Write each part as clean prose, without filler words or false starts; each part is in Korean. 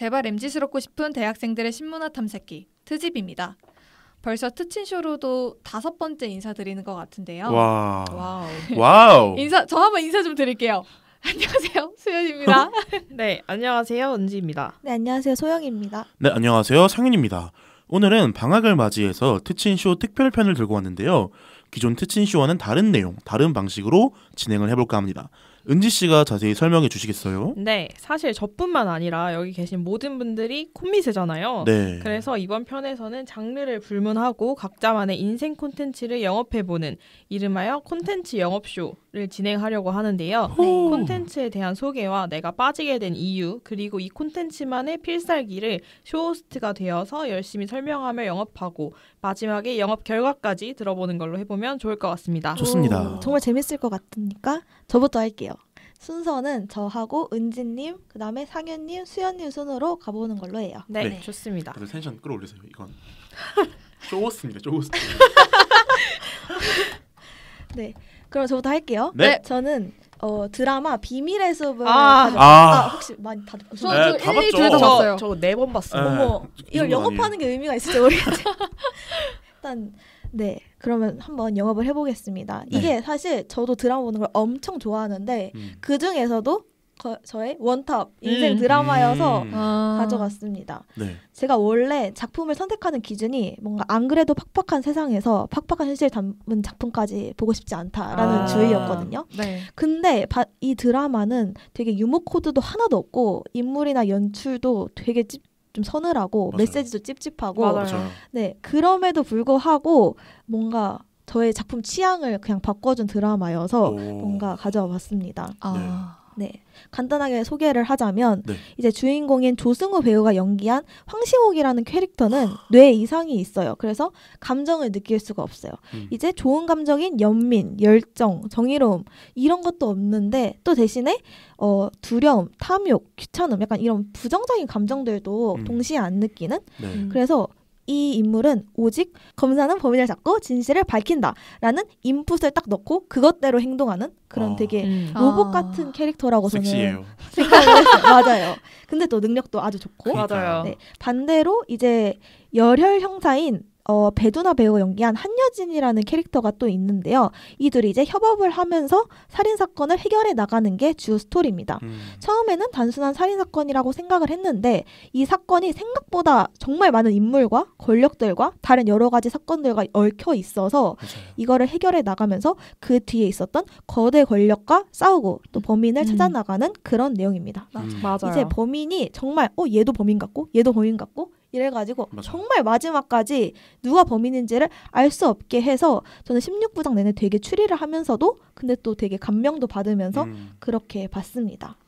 제발 MZ스럽고 싶은 대학생들의 신문화 탐색기 트집입니다. 벌써 트친쇼로도 5번째 인사드리는 것 같은데요. 와우. 저 한번 인사 좀 드릴게요. 안녕하세요, 수연입니다. 네, 안녕하세요, 은지입니다. 네, 안녕하세요, 소영입니다. 네, 안녕하세요, 상윤입니다. 오늘은 방학을 맞이해서 트친쇼 특별편을 들고 왔는데요. 기존 트친쇼와는 다른 내용, 다른 방식으로 진행을 해볼까 합니다. 은지 씨가 자세히 설명해 주시겠어요? 네, 사실 저뿐만 아니라 여기 계신 모든 분들이 콤미세잖아요. 네. 그래서 이번 편에서는 장르를 불문하고 각자만의 인생 콘텐츠를 영업해보는 이름하여 콘텐츠 영업쇼를 진행하려고 하는데요. 콘텐츠에 대한 소개와 내가 빠지게 된 이유, 그리고 이 콘텐츠만의 필살기를 쇼호스트가 되어서 열심히 설명하며 영업하고 마지막에 영업 결과까지 들어보는 걸로 해보면 좋을 것 같습니다. 좋습니다. 정말 재밌을 것 같으니까 저부터 할게요. 순서는 저하고 은지님, 그 다음에 상윤님, 수연님 순으로 가보는 걸로 해요. 네. 좋습니다. 다들 텐션 끌어올리세요. 이건 쇼호스트입니다. 쇼호스트. 네, 그럼 저부터 할게요. 네. 저는 드라마 비밀의 숲을 혹시 많이 다 보셨나요? 저 다 1, 2, 봤죠. 둘다 봤어요. 저 4번 봤어요. 어머, 이걸 그 정도는 영업하는 게 의미가 있을지 모르겠어요. 일단 네, 그러면 한번 영업을 해보겠습니다. 네. 이게 사실 저도 드라마 보는 걸 엄청 좋아하는데 그 중에서도 저의 원탑 인생 드라마여서 가져갔습니다. 네. 제가 원래 작품을 선택하는 기준이 뭔가 안 그래도 팍팍한 세상에서 팍팍한 현실 담은 작품까지 보고 싶지 않다라는 주의였거든요. 네. 근데 이 드라마는 되게 유머 코드도 하나도 없고 인물이나 연출도 되게 좀 서늘하고 맞아요. 메시지도 찝찝하고 맞아요. 네, 그럼에도 불구하고 뭔가 저의 작품 취향을 그냥 바꿔준 드라마여서 뭔가 가져와 봤습니다. 네, 간단하게 소개를 하자면 네. 이제 주인공인 조승우 배우가 연기한 황시옥이라는 캐릭터는 뇌에 이상이 있어요. 그래서 감정을 느낄 수가 없어요. 이제 좋은 감정인 연민, 열정, 정의로움 이런 것도 없는데 또 대신에 두려움, 탐욕, 귀찮음 약간 이런 부정적인 감정들도 동시에 안 느끼는 네. 그래서 이 인물은 오직 검사는 범인을 잡고 진실을 밝힌다라는 인풋을 딱 넣고 그것대로 행동하는 그런 되게 로봇 같은 캐릭터라고 저는 섹시해요. 생각을 했어요. 맞아요. 근데 또 능력도 아주 좋고 맞아요. 네, 반대로 이제 열혈 형사인 배두나 배우가 연기한 한여진이라는 캐릭터가 또 있는데요. 이들이 이제 협업을 하면서 살인사건을 해결해 나가는 게 주 스토리입니다. 처음에는 단순한 살인사건이라고 생각을 했는데 이 사건이 생각보다 정말 많은 인물과 권력들과 다른 여러 가지 사건들과 얽혀 있어서 맞아요. 이거를 해결해 나가면서 그 뒤에 있었던 거대 권력과 싸우고 또 범인을 찾아 나가는 그런 내용입니다. 맞아요. 이제 범인이 정말 얘도 범인 같고 얘도 범인 같고 이래가지고 맞아요. 정말 마지막까지 누가 범인인지를 알 수 없게 해서 저는 16부작 내내 되게 추리를 하면서도 근데 또 되게 감명도 받으면서 그렇게 봤습니다.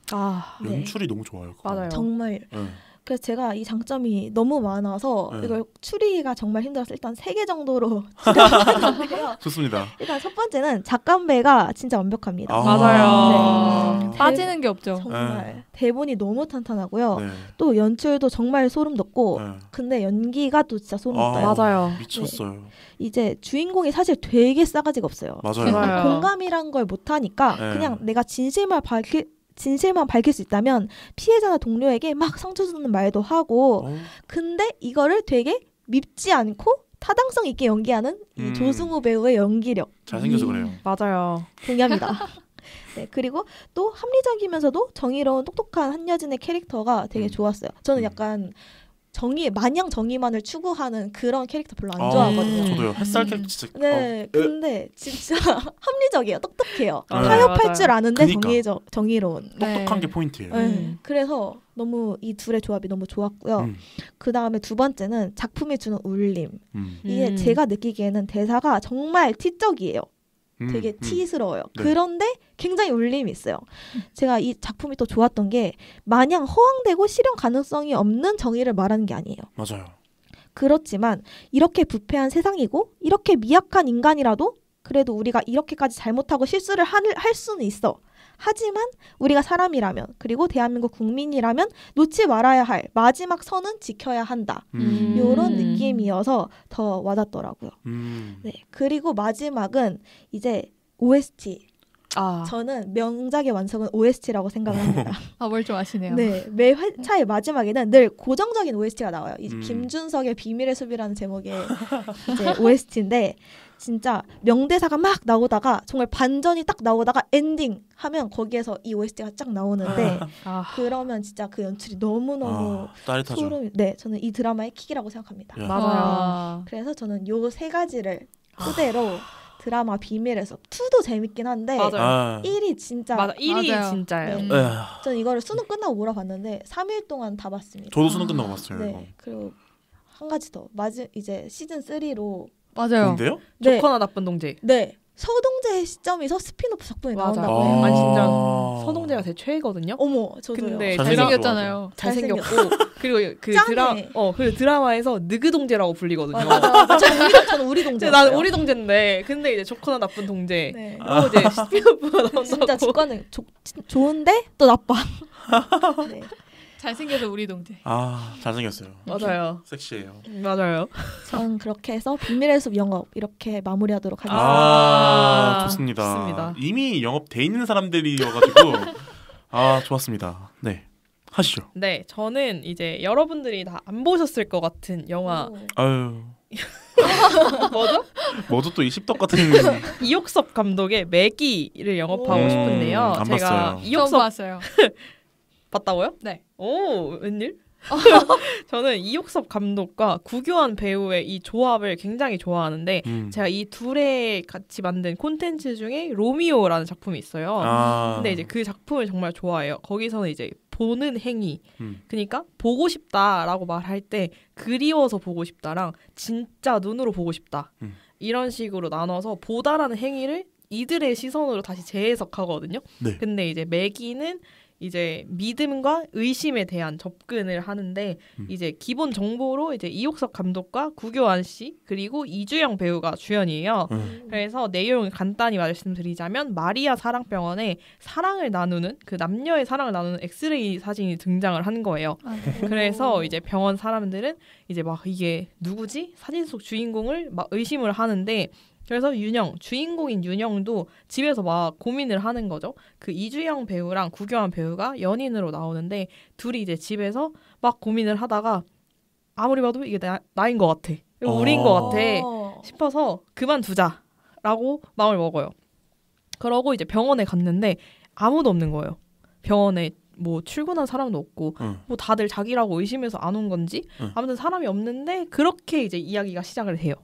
네. 연출이 너무 좋아요. 그거. 맞아요. 정말 네. 그래서 제가 이 장점이 너무 많아서 이걸 추리기가 정말 힘들어서 일단 3개 정도로 추려봤는데요. 좋습니다. 일단 첫 번째는 작감배가 진짜 완벽합니다. 맞아요. 네. 빠지는 게 없죠. 정말 대본이 너무 탄탄하고요. 네. 또 연출도 정말 소름 돋고 네. 근데 연기가 또 진짜 소름 돋아요. 맞아요. 미쳤어요. 이제 주인공이 사실 되게 싸가지가 없어요. 맞아요. 공감이란 걸 못하니까 네. 그냥 내가 진실만 밝힐 수 있다면 피해자나 동료에게 막 상처 주는 말도 하고 근데 이거를 되게 밉지 않고 타당성 있게 연기하는 이 조승우 배우의 연기력 잘생겨서 그래요. 맞아요. 동의합니다. 네, 그리고 또 합리적이면서도 정의로운 똑똑한 한여진의 캐릭터가 되게 좋았어요. 저는 약간 마냥 정의만을 추구하는 그런 캐릭터 별로 안 좋아하거든요. 저도요. 햇살 캐릭터 진짜. 네, 근데 진짜 합리적이에요. 똑똑해요. 맞아요. 타협할 맞아요. 줄 아는데 그니까. 정의로운. 똑똑한 게 포인트예요. 네, 그래서 너무 이 둘의 조합이 너무 좋았고요. 그 다음에 두 번째는 작품이 주는 울림. 이게 제가 느끼기에는 대사가 정말 티적이에요. 되게 티스러워요. 네. 그런데 굉장히 울림이 있어요. 제가 이 작품이 또 좋았던 게 마냥 허황되고 실현 가능성이 없는 정의를 말하는 게 아니에요. 맞아요. 그렇지만 이렇게 부패한 세상이고 이렇게 미약한 인간이라도 그래도 우리가 이렇게까지 잘못하고 실수를 할 수는 있어. 하지만 우리가 사람이라면 그리고 대한민국 국민이라면 놓지 말아야 할 마지막 선은 지켜야 한다. 이런 느낌이어서 더 와닿더라고요. 네, 그리고 마지막은 이제 OST 저는 명작의 완성은 OST라고 생각합니다. 뭘 좀 아시네요. 네, 매 회차의 마지막에는 늘 고정적인 OST가 나와요. 이 음. 김준석의 비밀의 숲이라는 제목의 이제 OST인데 진짜 명대사가 막 나오다가 정말 반전이 딱 나오다가 엔딩 하면 거기에서 이 OST가 쫙 나오는데 그러면 진짜 그 연출이 너무너무 따뜻하죠. 소름이. 네, 저는 이 드라마의 킥이라고 생각합니다. 야. 맞아요. 그래서 저는 요 세 가지를 토대로 드라마 비밀의 숲 2도 재밌긴 한데 맞아요. 1이 진짜 맞아. 1위 맞아요. 진짜예요. 네. 저는 이거를 수능 끝나고 몰아봤는데 3일 동안 다 봤습니다. 저도 수능 끝나고 봤어요. 이거. 네. 그리고 한 가지 더. 이제 시즌 3로 맞아요. 뭔데요? 네. 좋거나 나쁜 동재. 네. 서동재의 시점에서 스피노프 작품이 맞아. 나온다고 해요. 아니 진짜 서동재가 제 최애거든요. 어머, 저도요. 근데 잘생겼잖아요. 잘생겼고 그리고 그 짱해. 그리고 드라마에서 느그 동재라고 불리거든요. 맞아. 저는 우리 동재. 근데 나는 우리 동재인데 근데 이제 좋거나 나쁜 동재. 네. 그리고 이제 스피노프가 나온다고. 진짜 주관은 좋은데 또 나빠. 네. 잘생겨서 우리 동재. 잘생겼어요. 맞아요. 섹시해요. 맞아요. 전 그렇게 해서 비밀의 숲 영업 이렇게 마무리하도록 하겠습니다. 좋습니다. 좋습니다. 이미 영업돼 있는 사람들이어가지고 좋았습니다. 네, 하시죠. 네, 저는 이제 여러분들이 다 안 보셨을 것 같은 영화 아유, 뭐죠? 뭐도 또 이 십덕 같은 이옥섭 감독의 매기를 영업하고 싶은데요. 안 제가 봤어요. 처음 이옥섭 봤어요. 봤다고요? 네. 오, 웬일? 저는 이옥섭 감독과 구교환 배우의 이 조합을 굉장히 좋아하는데 제가 이 둘의 같이 만든 콘텐츠 중에 로미오라는 작품이 있어요. 근데 이제 그 작품을 정말 좋아해요. 거기서는 이제 보는 행위, 그러니까 보고 싶다라고 말할 때 그리워서 보고 싶다랑 진짜 눈으로 보고 싶다 이런 식으로 나눠서 보다라는 행위를 이들의 시선으로 다시 재해석하거든요. 네. 근데 이제 매기는 이제 믿음과 의심에 대한 접근을 하는데 이제 기본 정보로 이제 이옥석 감독과 구교환 씨 그리고 이주영 배우가 주연이에요. 그래서 내용을 간단히 말씀드리자면 마리아 사랑병원에 사랑을 나누는 그 남녀의 사랑을 나누는 엑스레이 사진이 등장을 한 거예요. 그래서 이제 병원 사람들은 이제 막 이게 누구지? 사진 속 주인공을 막 의심을 하는데 그래서 주인공인 윤영도 집에서 막 고민을 하는 거죠. 그 이주영 배우랑 구교환 배우가 연인으로 나오는데 둘이 이제 집에서 막 고민을 하다가 아무리 봐도 이게 나인 것 같아. 이거 우리인 것 같아 싶어서 그만두자라고 마음을 먹어요. 그러고 이제 병원에 갔는데 아무도 없는 거예요. 병원에 뭐 출근한 사람도 없고 뭐 다들 자기라고 의심해서 안 온 건지 아무튼 사람이 없는데 그렇게 이제 이야기가 시작을 해요.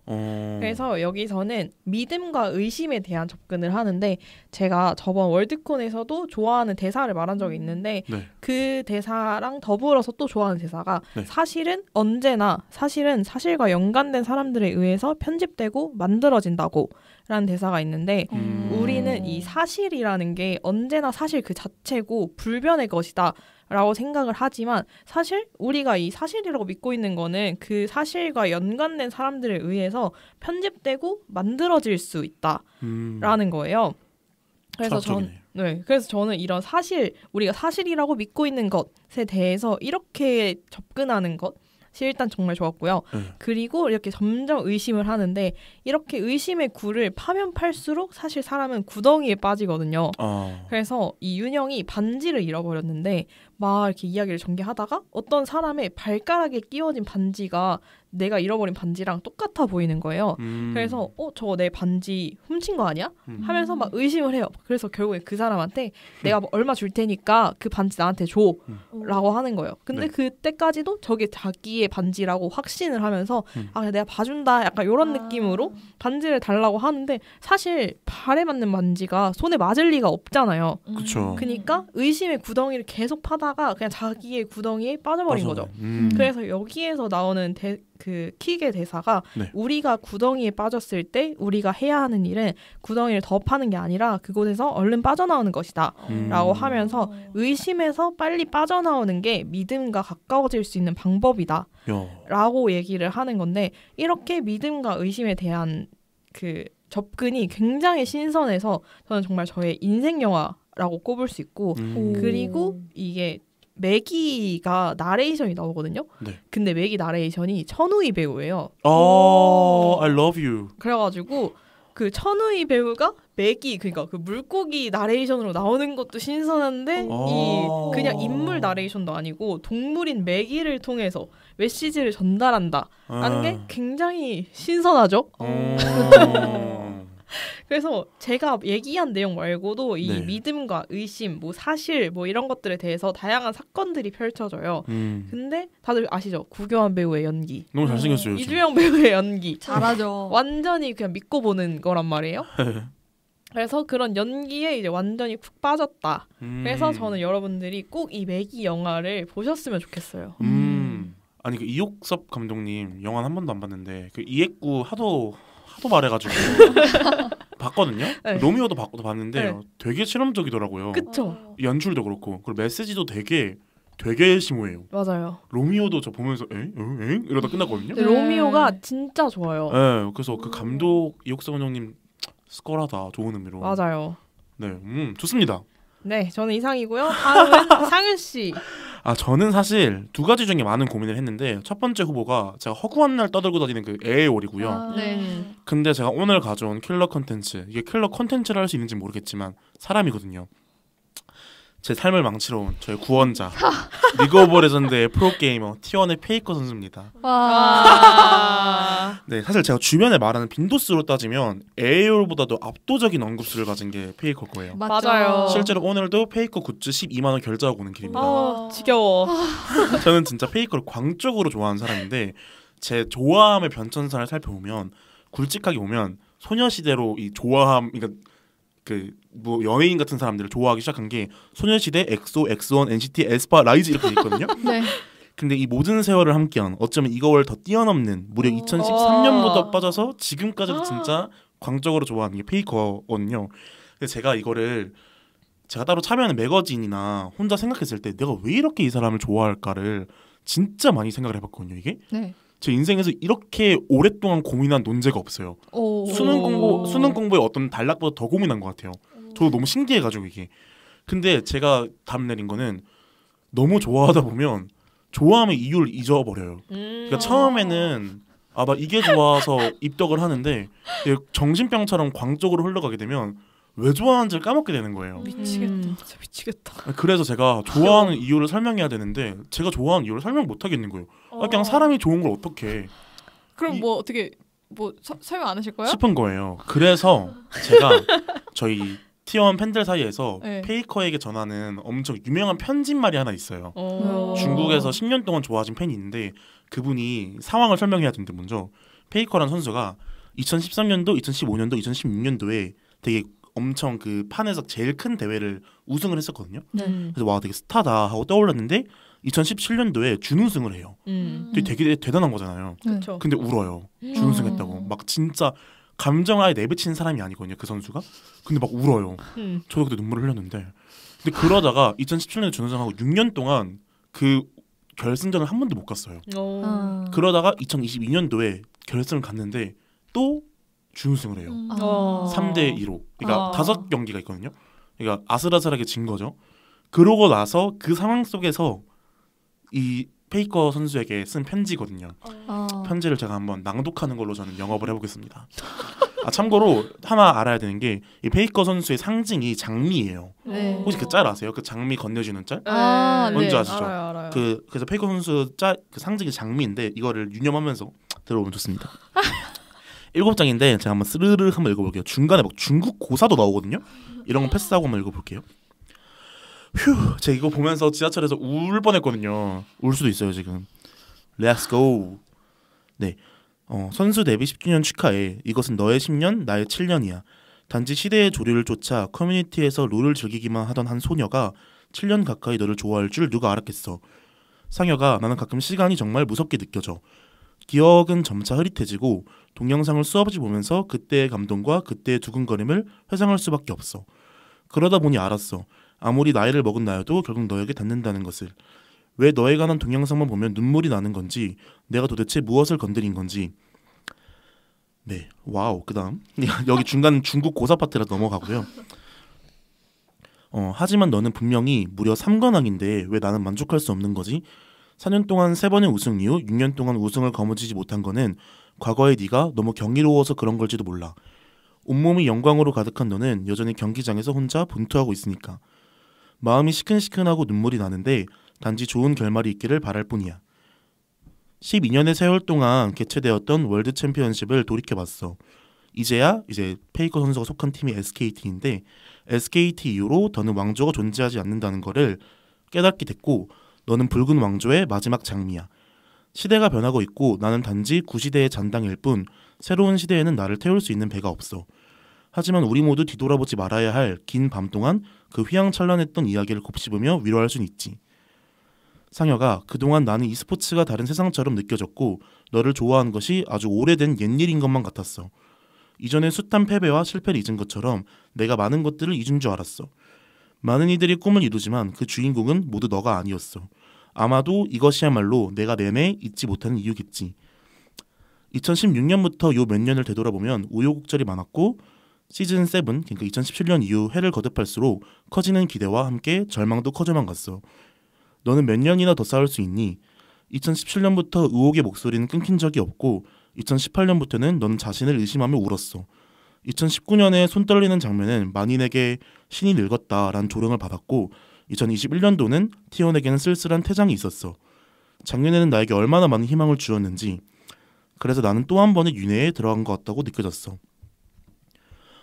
그래서 여기서는 믿음과 의심에 대한 접근을 하는데 제가 저번 월드콘에서도 좋아하는 대사를 말한 적이 있는데 그 대사랑 더불어서 또 좋아하는 대사가 사실은 언제나 사실과 연관된 사람들에 의해서 편집되고 만들어진다고 라는 대사가 있는데 우리는 이 사실이라는 게 언제나 사실 그 자체고 불변의 것이다 라고 생각을 하지만 사실 우리가 이 사실이라고 믿고 있는 거는 그 사실과 연관된 사람들에 의해서 편집되고 만들어질 수 있다 라는 거예요. 그래서 그래서 저는 이런 우리가 사실이라고 믿고 있는 것에 대해서 이렇게 접근하는 것 일단 정말 좋았고요. 그리고 이렇게 점점 의심을 하는데 이렇게 의심의 굴을 파면 팔수록 사실 사람은 구덩이에 빠지거든요. 그래서 이 윤영이 반지를 잃어버렸는데 막 이렇게 이야기를 전개하다가 어떤 사람의 발가락에 끼워진 반지가 내가 잃어버린 반지랑 똑같아 보이는 거예요. 그래서 저거 내 반지 훔친 거 아니야? 하면서 막 의심을 해요. 그래서 결국에 그 사람한테 내가 뭐 얼마 줄 테니까 그 반지 나한테 줘 라고 하는 거예요. 근데 그때까지도 저게 자기의 반지라고 확신을 하면서 그냥 내가 봐준다 약간 이런 느낌으로 반지를 달라고 하는데 사실 발에 맞는 반지가 손에 맞을 리가 없잖아요. 그쵸. 그러니까 의심의 구덩이를 계속 파다가 그냥 자기의 구덩이에 빠져버린 거죠. 그래서 여기에서 나오는 그 킥의 대사가 우리가 구덩이에 빠졌을 때 우리가 해야 하는 일은 구덩이를 더 파는 게 아니라 그곳에서 얼른 빠져나오는 것이다 라고 하면서 의심에서 빨리 빠져나오는 게 믿음과 가까워질 수 있는 방법이다 라고 얘기를 하는 건데 이렇게 믿음과 의심에 대한 그 접근이 굉장히 신선해서 저는 정말 저의 인생 영화라고 꼽을 수 있고 그리고 이게 매기가 나레이션이 나오거든요. 근데 매기 나레이션이 천우희 배우예요. I love you. 그래가지고 그 천우희 배우가 맥이 그러니까 그 물고기 나레이션으로 나오는 것도 신선한데 오. 이 그냥 인물 나레이션도 아니고 동물인 맥이를 통해서 메시지를 전달한다라는 게 굉장히 신선하죠. 그래서 제가 얘기한 내용 말고도 이 네. 믿음과 의심, 뭐 사실 뭐 이런 것들에 대해서 다양한 사건들이 펼쳐져요. 근데 다들 아시죠? 구교환 배우의 연기, 너무 잘생겼어요. 요즘. 이주영 배우의 연기 잘하죠. 완전히 그냥 믿고 보는 거란 말이에요. 그래서 그런 연기에 이제 완전히 푹 빠졌다. 그래서 저는 여러분들이 꼭 이 매기 영화를 보셨으면 좋겠어요. 아니 그 이옥섭 감독님 영화는 한 번도 안 봤는데 그 이액구 하도 말해가지고 봤거든요. 네. 로미오도 봤는데 네. 되게 실험적이더라고요. 그쵸? 연출도 그렇고 그리고 메시지도 되게 심오해요. 맞아요. 로미오도 저 보면서 엥? 이러다 끝났거든요. 근데 로미오가 진짜 좋아요. 네, 그래서 그 감독 이옥섭 감독님 스컬하다 좋은 의미로. 맞아요. 네, 좋습니다. 네, 저는 이상이고요. 다음은 상윤 씨. 저는 사실 두 가지 중에 많은 고민을 했는데 첫 번째 후보가 제가 허구한 날 떠들고 다니는 그 에에올이고요. 네. 근데 제가 오늘 가져온 킬러 컨텐츠, 이게 킬러 컨텐츠를 할 수 있는지 모르겠지만 사람이거든요. 제 삶을 망치러 온 저의 구원자, 리그 오브 레전드의 프로게이머 T1의 페이커 선수입니다. 와. 네, 사실 제가 주변에 말하는 빈도수로 따지면 에에올보다도 압도적인 언급수를 가진 게 페이커 거예요. 맞아요. 실제로 오늘도 페이커 굿즈 12만 원 결제하고 오는 길입니다. 지겨워. 저는 진짜 페이커를 광적으로 좋아하는 사람인데 제 좋아함의 변천사를 살펴보면 굵직하게 보면 소녀시대로 이 좋아함, 그러니까 그 뭐 연예인 같은 사람들을 좋아하기 시작한 게 소녀시대, 엑소, 엑스원, NCT, 에스파, 라이즈 이렇게 돼 있거든요. 네. 근데 이 모든 세월을 함께한 어쩌면 이거를 더 뛰어넘는 무려 2013년부터 빠져서 지금까지도 진짜 광적으로 좋아하는 게 페이커거든요. 근데 제가 이거를 제가 따로 참여하는 매거진이나 혼자 생각했을 때 내가 왜 이렇게 이 사람을 좋아할까를 진짜 많이 생각을 해봤거든요. 이게 네. 제 인생에서 이렇게 오랫동안 고민한 논제가 없어요. 오. 수능 공부에 어떤 단락보다 더 고민한 것 같아요. 저도 너무 신기해가지고 이게. 근데 제가 답 내린 거는 너무 좋아하다 보면 좋아함의 이유를 잊어버려요. 그러니까 처음에는 나 이게 좋아서 입덕을 하는데 정신병처럼 광적으로 흘러가게 되면 왜 좋아하는지를 까먹게 되는 거예요. 미치겠다. 진짜 미치겠다. 그래서 제가 좋아하는 이유를 설명해야 되는데 제가 좋아하는 이유를 설명 못 하겠는 거예요. 그냥 사람이 좋은 걸 어떻게 그럼 뭐 어떻게 설명 안 하실 거예요? 싶은 거예요. 그래서 제가 저희 T1 팬들 사이에서 네. 페이커에게 전하는 엄청 유명한 편집말이 하나 있어요. 어. 중국에서 10년 동안 좋아진 팬이 있는데 그분이 상황을 설명해야 되는데 먼저 페이커라는 선수가 2013년도, 2015년도, 2016년도에 되게 엄청 그 판에서 제일 큰 대회를 우승을 했었거든요. 그래서 와 되게 스타다 하고 떠올랐는데 2017년도에 준우승을 해요. 되게 대단한 거잖아요. 그렇죠. 근데 울어요. 준우승했다고. 막 진짜 감정을 아예 내비치는 사람이 아니거든요. 그 선수가. 근데 막 울어요. 저도 그때 눈물을 흘렸는데. 근데 그러다가 2017년에 준우승하고 6년 동안 그 결승전을 한 번도 못 갔어요. 그러다가 2022년도에 결승을 갔는데 또 준우승을 해요. 3대 2로. 그러니까 5경기가 있거든요. 그러니까 아슬아슬하게 진 거죠. 그러고 나서 그 상황 속에서 이 페이커 선수에게 쓴 편지거든요. 편지를 제가 한번 낭독하는 걸로 저는 영업을 해보겠습니다. 참고로 하나 알아야 되는 게 이 페이커 선수의 상징이 장미예요. 네. 혹시 그 짤 아세요? 그 장미 건네주는 짤? 뭔지 네. 아시죠? 알아요. 그래서 페이커 선수 그 상징이 장미인데 이거를 유념하면서 들어보면 좋습니다. 7장인데 제가 한번 스르르 한번 읽어볼게요. 중간에 막 중국 고사도 나오거든요. 이런 거 패스하고 한번 읽어볼게요. 휴, 제가 이거 보면서 지하철에서 울 뻔했거든요. 울 수도 있어요 지금. Let's go. 네, 선수 데뷔 10주년 축하해. 이것은 너의 10년, 나의 7년이야. 단지 시대의 조류를 쫓아 커뮤니티에서 롤을 즐기기만 하던 한 소녀가 7년 가까이 너를 좋아할 줄 누가 알았겠어. 상혁아, 나는 가끔 시간이 정말 무섭게 느껴져. 기억은 점차 흐릿해지고 동영상을 수없이 보면서 그때의 감동과 그때의 두근거림을 회상할 수밖에 없어. 그러다 보니 알았어. 아무리 나이를 먹은 나여도 결국 너에게 닿는다는 것을. 왜 너에 관한 동영상만 보면 눈물이 나는 건지, 내가 도대체 무엇을 건드린 건지. 네, 와우. 그다음 여기 중간 중국 고사 파트라 넘어가고요. 하지만 너는 분명히 무려 3관왕인데 왜 나는 만족할 수 없는 거지? 4년 동안 3번의 우승 이후 6년 동안 우승을 거머쥐지 못한 거는 과거의 네가 너무 경이로워서 그런 걸지도 몰라. 온몸이 영광으로 가득한 너는 여전히 경기장에서 혼자 분투하고 있으니까. 마음이 시큰시큰하고 눈물이 나는데 단지 좋은 결말이 있기를 바랄 뿐이야. 12년의 세월 동안 개최되었던 월드 챔피언십을 돌이켜봤어. 이제야 이제 페이커 선수가 속한 팀이 SKT인데 SKT 이후로 더는 왕조가 존재하지 않는다는 거를 깨닫게 됐고 너는 붉은 왕조의 마지막 장미야. 시대가 변하고 있고 나는 단지 구시대의 잔당일 뿐 새로운 시대에는 나를 태울 수 있는 배가 없어. 하지만 우리 모두 뒤돌아보지 말아야 할 긴 밤 동안 그 휘황찬란했던 이야기를 곱씹으며 위로할 순 있지. 상혁아, 그동안 나는 e스포츠가 다른 세상처럼 느껴졌고 너를 좋아하는 것이 아주 오래된 옛일인 것만 같았어. 이전에 숱한 패배와 실패를 잊은 것처럼 내가 많은 것들을 잊은 줄 알았어. 많은 이들이 꿈을 이루지만 그 주인공은 모두 너가 아니었어. 아마도 이것이야말로 내가 내내 잊지 못하는 이유겠지. 2016년부터 요 몇 년을 되돌아보면 우여곡절이 많았고 시즌 7, 그러니까 2017년 이후 해를 거듭할수록 커지는 기대와 함께 절망도 커져만 갔어. 너는 몇 년이나 더 싸울 수 있니? 2017년부터 의혹의 목소리는 끊긴 적이 없고 2018년부터는 넌 자신을 의심하며 울었어. 2019년에 손 떨리는 장면은 만인에게 신이 늙었다라는 조롱을 받았고 2021년도는 티온에게는 쓸쓸한 퇴장이 있었어. 작년에는 나에게 얼마나 많은 희망을 주었는지. 그래서 나는 또 한 번의 윤회에 들어간 것 같다고 느껴졌어.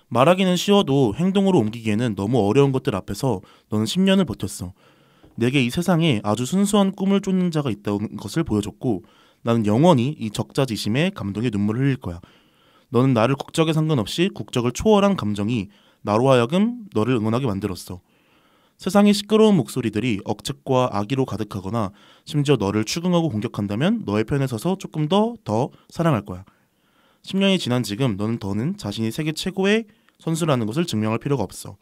말하기는 쉬워도 행동으로 옮기기에는 너무 어려운 것들 앞에서 너는 10년을 버텼어. 내게 이 세상에 아주 순수한 꿈을 쫓는 자가 있다는 것을 보여줬고 나는 영원히 이 적자지심에 감동의 눈물을 흘릴 거야. 너는 나를 국적에 상관없이 국적을 초월한 감정이 나로 하여금 너를 응원하게 만들었어. 세상의 시끄러운 목소리들이 억측과 악의로 가득하거나 심지어 너를 추궁하고 공격한다면 너의 편에 서서 조금 더 사랑할 거야. 10년이 지난 지금 너는 더는 자신이 세계 최고의 선수라는 것을 증명할 필요가 없어.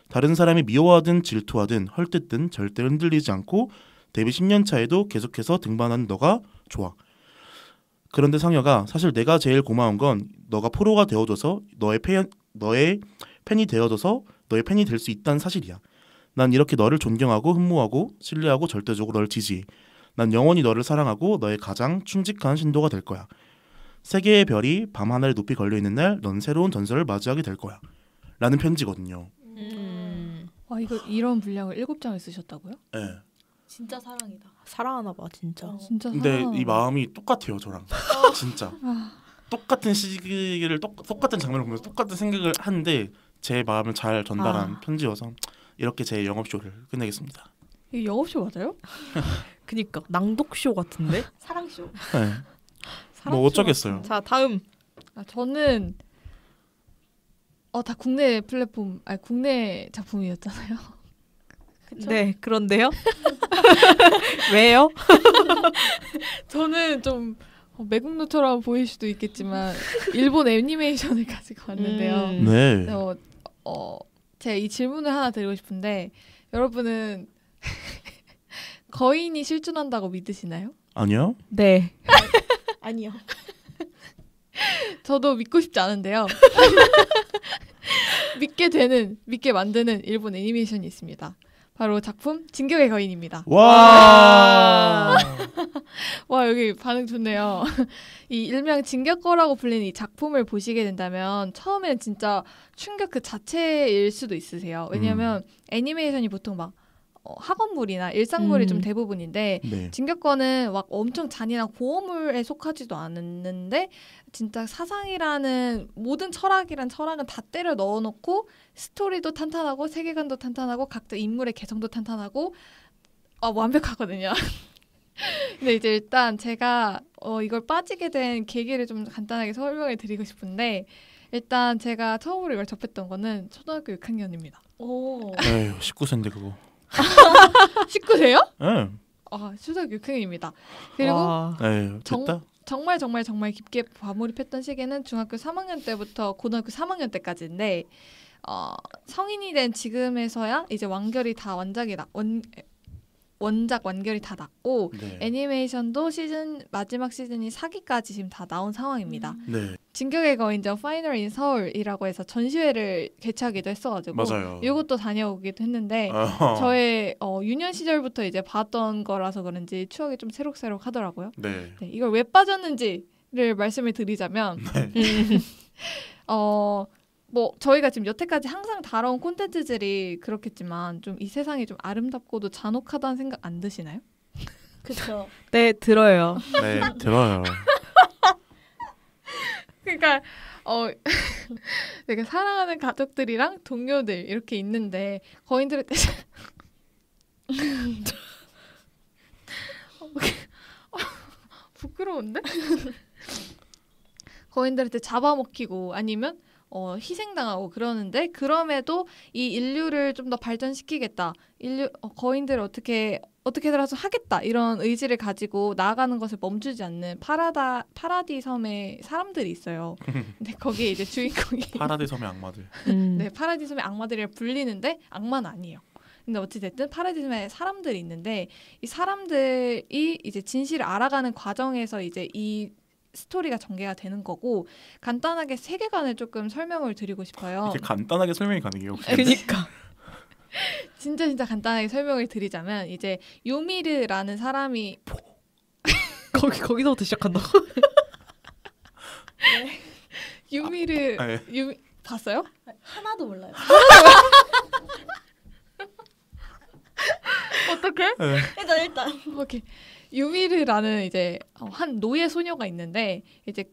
다른 사람이 미워하든 질투하든 헐뜯든 절대 흔들리지 않고 데뷔 10년 차에도 계속해서 등반하는 너가 좋아. 그런데 상혁아, 사실 내가 제일 고마운 건 너가 프로가 되어줘서 너의 팬이 되어줘서 너의 팬이 될 수 있다는 사실이야. 난 이렇게 너를 존경하고 흠모하고 신뢰하고 절대적으로 널 지지해. 난 영원히 너를 사랑하고 너의 가장 충직한 신도가 될 거야. 세계의 별이 밤 하늘에 높이 걸려있는 날 넌 새로운 전설을 맞이하게 될 거야. 라는 편지거든요. 와, 이거 이런 분량을 7장을 쓰셨다고요? 네. 진짜 사랑이다. 사랑하나 봐 진짜. 진짜 근데 사랑. 이 마음이 똑같아요 저랑. 진짜 똑같은 시기를 똑같은 장면을 보면서 똑같은 생각을 하는데 제 마음을 잘 전달한 편지여서 이렇게 제 영업쇼를 끝내겠습니다. 이거 영업쇼 맞아요? 그니까 낭독쇼 같은데? 사랑쇼. 네. 뭐 어쩌겠어요. 자 다음. 저는 다 국내 플랫폼, 국내 작품이었잖아요. 그쵸? 네 그런데요. 왜요? 저는 좀 매국노처럼 보일 수도 있겠지만 일본 애니메이션을 가지고 왔는데요. 네. 제가 이 질문을 하나 드리고 싶은데 여러분은 거인이 실존한다고 믿으시나요? 아니요. 네. 아니요. 저도 믿고 싶지 않은데요. 믿게 만드는 일본 애니메이션이 있습니다. 바로 작품 진격의 거인입니다. 와. 와, 여기 반응 좋네요. 이 일명 진격거라고 불리는 이 작품을 보시게 된다면 처음엔 진짜 충격 그 자체일 수도 있으세요. 왜냐하면 애니메이션이 보통 막 학원물이나 일상물이 좀 대부분인데 네. 진격거는 막 엄청 잔인한 고어물에 속하지도 않는데 진짜 사상이라는 모든 철학은 다 때려 넣어놓고 스토리도 탄탄하고 세계관도 탄탄하고 각자 인물의 개성도 탄탄하고 완벽하거든요. 근데 이제 일단 제가 이걸 빠지게 된 계기를 좀 간단하게 설명해 드리고 싶은데 일단 제가 처음으로 이걸 접했던 거는 초등학교 6학년입니다. 오. 에휴 19세인데 그거. 19세요? 네. 초등학교 6학년입니다. 그리고 에휴 됐다. 정말 깊게 과몰입했던 시기는 중학교 3학년 때부터 고등학교 3학년 때까지인데 성인이 된 지금에서야 이제 원작 완결이 다 났고 네. 애니메이션도 마지막 시즌이 4기까지 지금 다 나온 상황입니다. 네. 진격의 거인전 파이널 인 서울이라고 해서 전시회를 개최하기도 했어가지고 맞아요. 이것도 다녀오기도 했는데 저의 유년 시절부터 이제 봤던 거라서 그런지 추억이 좀 새록새록 하더라고요. 네. 이걸 왜 빠졌는지를 말씀을 드리자면 네. 뭐 저희가 지금 여태까지 항상 다뤄온 콘텐츠들이 그렇겠지만 좀 이 세상이 좀 아름답고도 잔혹하다는 생각 안 드시나요? 그렇죠. 네, 들어요. 네, 들어요. 그러니까 내가 사랑하는 가족들이랑 동료들 이렇게 있는데 거인들을 부끄러운데? 거인들한테 잡아먹히고 아니면 희생당하고 그러는데 그럼에도 이 인류를 좀 더 발전시키겠다. 거인들을 어떻게라도 하겠다. 이런 의지를 가지고 나아가는 것을 멈추지 않는 파라디 섬의 사람들이 있어요. 근데 거기에 이제 주인공이 파라디 섬의 악마들. 네, 파라디 섬의 악마들이라 불리는데 악마는 아니에요. 근데 어찌됐든 파라디즘에 사람들이 있는데 이 사람들이 이제 진실을 알아가는 과정에서 이제 이 스토리가 전개가 되는 거고 간단하게 세계관을 조금 설명을 드리고 싶어요. 이게 간단하게 설명이 가능해요. 혹시? 그니까. 진짜 간단하게 설명을 드리자면 이제 요미르라는 사람이 거기서부터 시작한다고? 요미르 네. 봤어요? 하나도 몰라요. 어떻게? 네. 일단 오케이. 유미르라는 이제 한 노예 소녀가 있는데 이제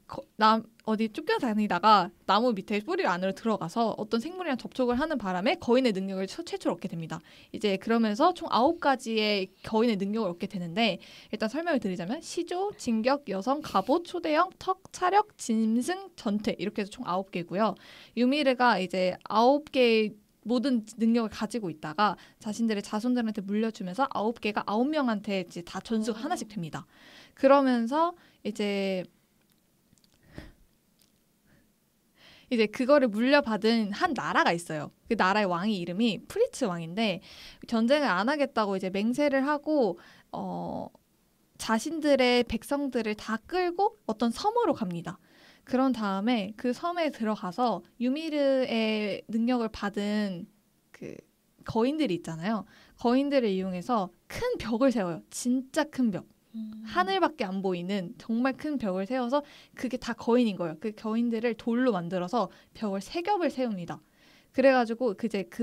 어디 쫓겨다니다가 나무 밑에 뿌리 안으로 들어가서 어떤 생물이랑 접촉을 하는 바람에 거인의 능력을 최초로 얻게 됩니다. 이제 그러면서 총 9가지의 거인의 능력을 얻게 되는데 일단 설명을 드리자면 시조, 진격, 여성, 갑옷, 초대형, 턱, 차력, 짐승, 전퇴 이렇게 해서 총 9개고요. 유미르가 이제 9개의 모든 능력을 가지고 있다가 자신들의 자손들한테 물려주면서 9개가 9명한테 이제 다 전수가 하나씩 됩니다. 그러면서 이제 그거를 물려받은 한 나라가 있어요. 그 나라의 왕의 이름이 프리츠 왕인데 전쟁을 안 하겠다고 이제 맹세를 하고 자신들의 백성들을 다 끌고 어떤 섬으로 갑니다. 그런 다음에 그 섬에 들어가서 유미르의 능력을 받은 그 거인들이 있잖아요. 거인들을 이용해서 큰 벽을 세워요. 진짜 큰 벽. 하늘밖에 안 보이는 정말 큰 벽을 세워서 그게 다 거인인 거예요. 그 거인들을 돌로 만들어서 벽을 3겹을 세웁니다. 그래가지고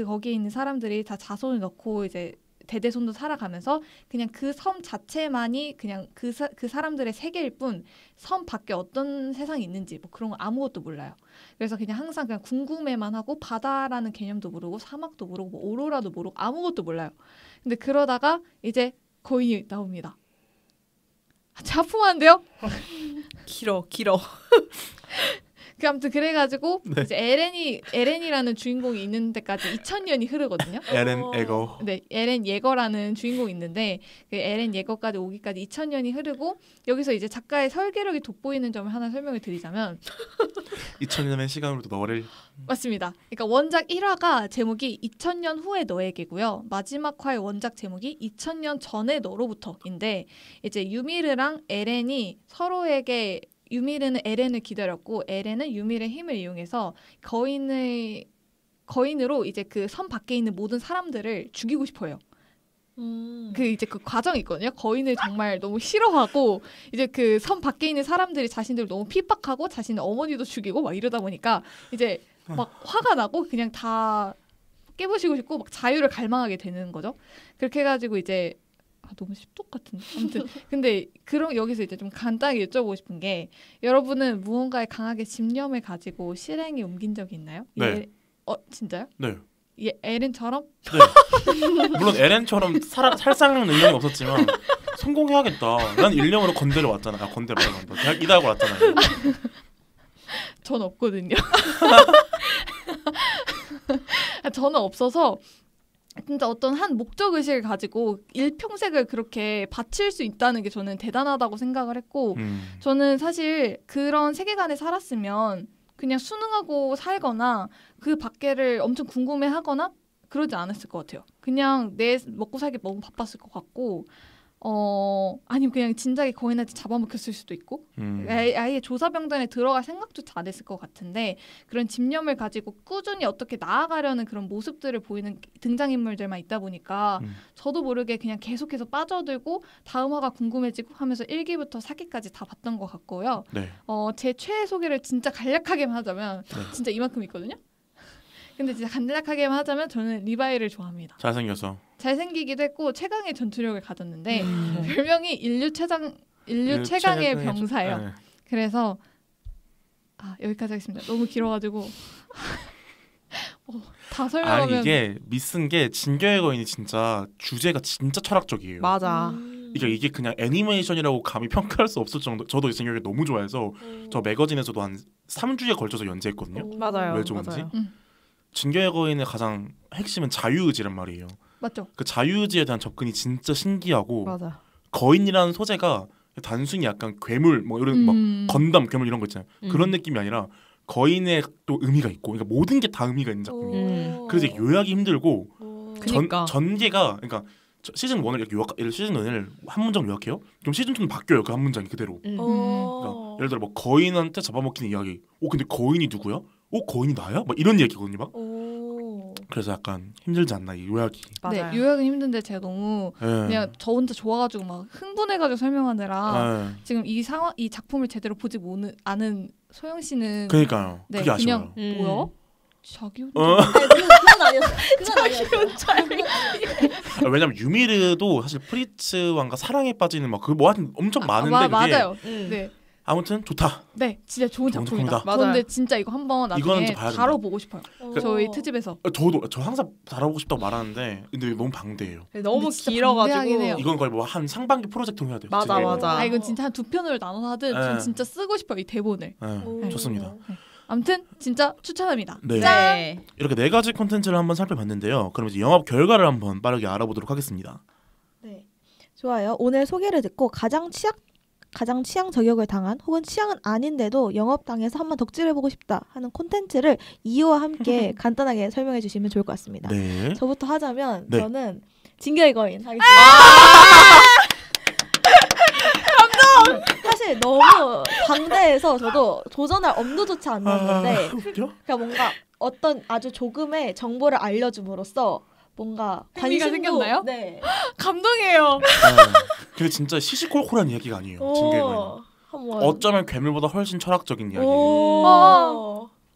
거기에 있는 사람들이 다 자손을 넣고 이제 대대손도 살아가면서 그냥 그 섬 자체만이 그냥 그 사람들의 세계일 뿐 섬 밖에 어떤 세상이 있는지 뭐 그런 거 아무것도 몰라요. 그래서 그냥 항상 그냥 궁금해만 하고 바다라는 개념도 모르고 사막도 모르고 뭐 오로라도 모르고 아무것도 몰라요. 근데 그러다가 이제 거인이 나옵니다. 하품한데요? 길어. 아무튼 그래가지고 네. 이제 에렌이라는 주인공이 있는 데까지 2000년이 흐르거든요. 에렌 에거. 네, 에렌 예거라는 주인공이 있는데 그 에렌 예거까지 오기까지 2000년이 흐르고 여기서 이제 작가의 설계력이 돋보이는 점을 하나 설명을 드리자면 2000년의 시간으로도 너를 맞습니다. 그러니까 원작 1화가 제목이 2000년 후의 너에게고요. 마지막 화의 원작 제목이 2000년 전의 너로부터인데 이제 유미르랑 에렌이 서로에게 유미르는 에렌을 기다렸고 에렌은 유미르의 힘을 이용해서 거인으로 이제 그 섬 밖에 있는 모든 사람들을 죽이고 싶어요. 그 과정이 있거든요. 거인을 정말 너무 싫어하고 이제 그 섬 밖에 있는 사람들이 자신들을 너무 핍박하고 자신의 어머니도 죽이고 막 이러다 보니까 이제 막 화가 나고 그냥 다 깨부시고 싶고 막 자유를 갈망하게 되는 거죠. 그렇게 해가지고 이제 너무 씹독 같은데. 아무튼 근데 여기서 이제 좀 간단하게 여쭤보고 싶은 게 여러분은 무언가에 강하게 집념을 가지고 실행에 옮긴 적이 있나요? 네. 진짜요? 네. 에렌처럼? 네. 물론 에렌처럼 살상 능력이 없었지만 성공해야겠다. 난 일념으로 건대로 왔잖아. 건대로 왔다. 대학 이다하고 왔잖아요. 전 없거든요. 저는 없어서 진짜 어떤 한 목적의식을 가지고 일평생을 그렇게 바칠 수 있다는 게 저는 대단하다고 생각을 했고 저는 사실 그런 세계관에 살았으면 그냥 수능하고 살거나 그 밖에를 엄청 궁금해하거나 그러지 않았을 것 같아요. 그냥 내 먹고 살기 너무 바빴을 것 같고 아니면 그냥 진작에 거인한테 잡아먹혔을 수도 있고 아예 조사병단에 들어갈 생각조차 안 했을 것 같은데 그런 집념을 가지고 꾸준히 어떻게 나아가려는 그런 모습들을 보이는 등장인물들만 있다 보니까 저도 모르게 그냥 계속해서 빠져들고 다음 화가 궁금해지고 하면서 1기부터 4기까지 다 봤던 것 같고요. 네. 제 최애 소개를 진짜 간략하게만 하자면 네. 진짜 이만큼 있거든요. 근데 진짜 간략하게만 하자면 저는 리바이를 좋아합니다. 잘생겨서. 잘생기기도 했고 최강의 전투력을 가졌는데 별명이 인류 최강의 병사예요. 네. 그래서 여기까지 하겠습니다. 너무 길어가지고 다 설명하면 아니 이게 미스인 게 진격의 거인이 진짜 주제가 진짜 철학적이에요. 맞아. 이게 그냥 애니메이션이라고 감히 평가할 수 없을 정도. 저도 이 진격을 너무 좋아해서 저 매거진에서도 한 3주에 걸쳐서 연재했거든요. 맞아요. 왜 좋은지. 맞아요. 진격의 거인의 가장 핵심은 자유의지란 말이에요. 맞죠? 그 자유의지에 대한 접근이 진짜 신기하고 맞아. 거인이라는 소재가 단순히 약간 괴물 뭐 이런 막 건담 괴물 이런 거 있잖아요. 그런 느낌이 아니라 거인의 또 의미가 있고 그러니까 모든 게 다 의미가 있는 작품이에요. 그래서 이게 요약이 힘들고 그니까. 전개가 그러니까 시즌 1을 이렇게 시즌 1을 한 문장 요약해요. 그럼 시즌 2는 바뀌어요. 그 한 문장이 그대로. 그러니까 예를 들어 뭐 거인한테 잡아먹히는 이야기. 근데 거인이 누구야? 거인이 나야? 막 이런 얘기거든요. 막. 그래서 약간 힘들지 않나 이 요약이. 맞아요. 네, 요약은 힘든데 제가 너무 그냥 저 혼자 좋아가지고 막 흥분해가지고 설명하느라 지금 이 작품을 제대로 보지 않은 소영 씨는 그러니까요. 네, 그게 그냥 아쉬워요. 뭐야? 자기 혼자 그건 아니었어. 왜냐면 유미르도 사실 프리츠 왕과 사랑에 빠지는 막 그 뭐 하여튼 엄청 많은데 그게 맞아요. 네. 아무튼 좋다. 네, 진짜 좋은 좋은 작품이다. 작품이다. 그런데 진짜 이거 한번 이거는 나중에 좀 봐야 된다. 다뤄보고 싶어요. 저희 특집에서. 저 항상 다뤄보고 싶다고 말하는데 근데 너무 방대해요. 너무 근데 진짜 길어가지고 방대하긴 해요. 이건 거의 뭐 한 상반기 프로젝트 해야 돼요. 맞아, 지금. 맞아. 이건 진짜 한 2편으로 나눠서 하든 전 진짜 쓰고 싶어요 이 대본을. 네, 좋습니다. 아무튼 진짜 추천합니다. 네. 네. 이렇게 4가지 콘텐츠를 한번 살펴봤는데요. 그럼 이제 영업 결과를 한번 빠르게 알아보도록 하겠습니다. 네. 좋아요. 오늘 소개를 듣고 가장 취향 저격을 당한 혹은 취향은 아닌데도 영업당해서 한번 덕질해보고 싶다 하는 콘텐츠를 이유와 함께 간단하게 설명해 주시면 좋을 것 같습니다. 네. 저부터 하자면 네. 저는 진격의 거인 하겠습니다. 사실 너무 방대해서 저도 도전할 엄두조차 안 났는데 웃겨? 그러니까 뭔가 어떤 아주 조금의 정보를 알려줌으로써 뭔가 흥미가 관심도 생겼나요? 네. 감동이에요. 근데 진짜 시시콜콜한 이야기가 아니에요. 진격의 거인. 한번 어쩌면 괴물보다 훨씬 철학적인 이야기예요.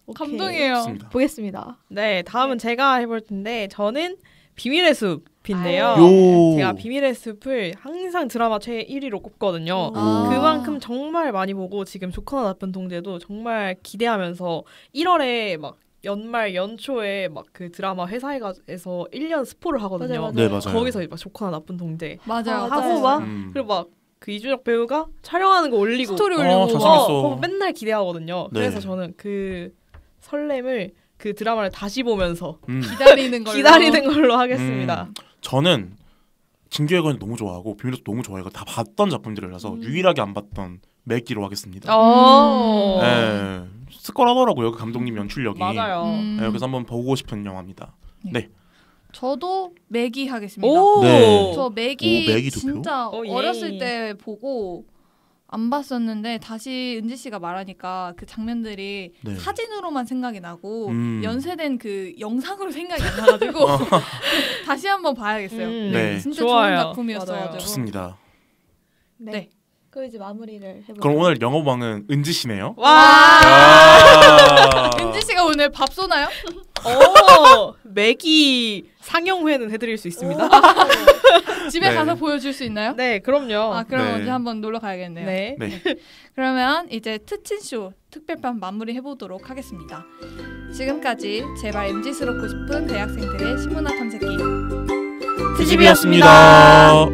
오케이. 감동이에요. 좋습니다. 보겠습니다. 네, 다음은 제가 해볼 텐데 저는 비밀의 숲인데요. 요. 제가 비밀의 숲을 항상 드라마 최 1위로 꼽거든요. 아. 그만큼 정말 많이 보고 지금 좋거나 나쁜 동제도 정말 기대하면서 1월에 막 연말 연초에 막 그 드라마 회사에서 1년 스포를 하거든요. 맞아요. 네, 맞아요. 거기서 막 좋거나 나쁜 동제 맞아요. 하고 막 그리고 막 그 이준혁 배우가 촬영하는 거 올리고 스토리 올리고 잘생겼어. 맨날 기대하거든요. 네. 그래서 저는 그 설렘을 그 드라마를 다시 보면서 기다리는 걸로 하겠습니다. 저는 진격의 거인 너무 좋아하고 비밀의 숲 너무 좋아해서 다 봤던 작품들이라서 유일하게 안 봤던 매기로 하겠습니다. 네. 스컬하더라고요. 그 감독님 연출력이. 맞아요. 네, 그래서 한번 보고 싶은 영화입니다. 네. 저도 매기 하겠습니다. 오. 네. 저 매기 매기 두 표? 진짜 오, 예. 어렸을 때 보고 안 봤었는데 다시 은지 씨가 말하니까 그 장면들이 네. 사진으로만 생각이 나고 음. 연쇄된 그 영상으로 생각이 안 나가지고 다시 한번 봐야겠어요. 네. 진짜 좋아요. 좋은 작품이었어가지고. 맞아요. 좋습니다. 네. 그럼 이제 마무리를 해볼까요? 그럼 오늘 영업왕은 은지 씨네요. 와. 야. 은지 씨가 오늘 밥 쏘나요? 오, 매기 상영회는 해드릴 수 있습니다. 집에 네. 가서 보여줄 수 있나요? 네, 그럼요. 아 그럼 네. 언제 한번 놀러 가야겠네요. 네. 네. 그러면 이제 특친쇼 특별편 마무리 해보도록 하겠습니다. 지금까지 제발 MZ스럽고 싶은 대학생들의 신문화 탐색기 TV였습니다.